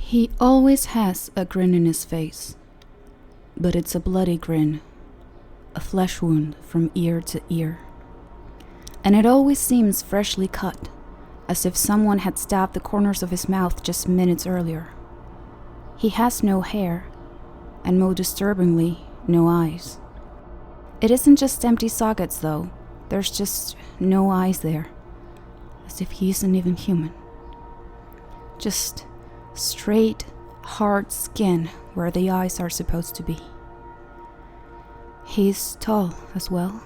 He always has a grin in his face, but it's a bloody grin, a flesh wound from ear to ear. And it always seems freshly cut, as if someone had stabbed the corners of his mouth just minutes earlier. He has no hair, and more disturbingly, no eyes. It isn't just empty sockets though, there's just no eyes there, as if he isn't even human. Just straight, hard skin where the eyes are supposed to be. He's tall as well,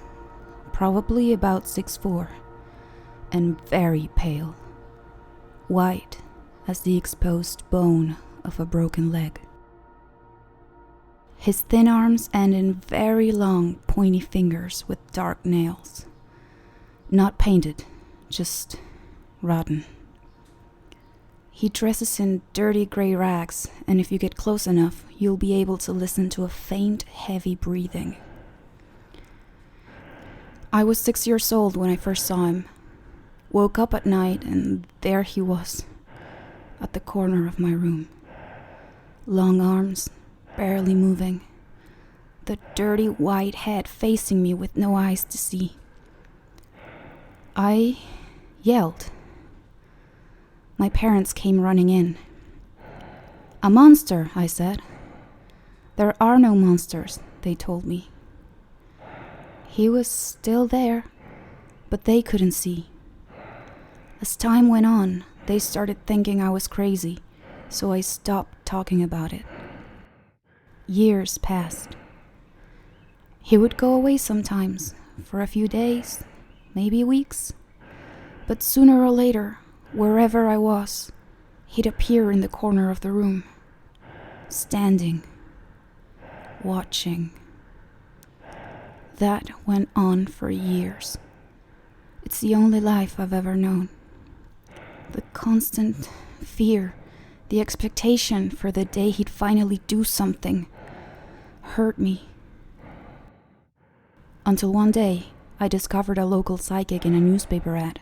probably about 6'4", and very pale, white as the exposed bone of a broken leg. His thin arms end in very long, pointy fingers with dark nails. Not painted, just rotten. He dresses in dirty gray rags, and if you get close enough, you'll be able to listen to a faint, heavy breathing. I was 6 years old when I first saw him. Woke up at night, and there he was, at the corner of my room. Long arms, barely moving. The dirty white head facing me with no eyes to see. I yelled. My parents came running in. "A monster," I said. "There are no monsters," they told me. He was still there, but they couldn't see. As time went on, they started thinking I was crazy, so I stopped talking about it. Years passed. He would go away sometimes, for a few days, maybe weeks, but sooner or later, wherever I was, he'd appear in the corner of the room, standing, watching. That went on for years. It's the only life I've ever known. The constant fear, the expectation for the day he'd finally do something, hurt me. Until one day, I discovered a local psychic in a newspaper ad.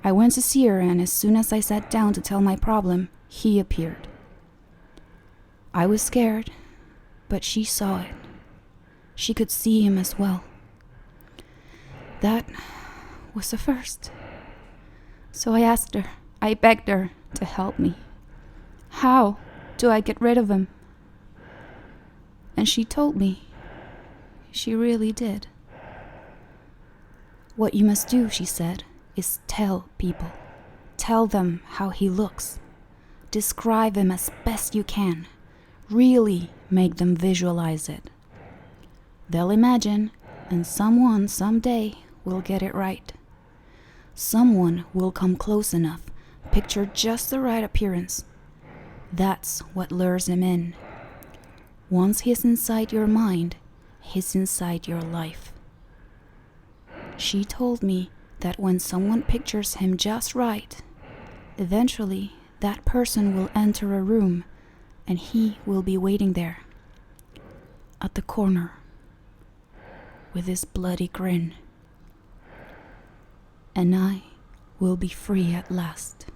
I went to see her, and as soon as I sat down to tell my problem, he appeared. I was scared, but she saw it. She could see him as well. That was a first. So I asked her, I begged her to help me. How do I get rid of him? And she told me. She really did. What you must do, she said, is tell people. Tell them how he looks. Describe him as best you can. Really make them visualize it. They'll imagine, and someone someday will get it right. Someone will come close enough, picture just the right appearance. That's what lures him in. Once he's inside your mind, he's inside your life. She told me that when someone pictures him just right, eventually that person will enter a room and he will be waiting there, at the corner, with his bloody grin. And I will be free at last.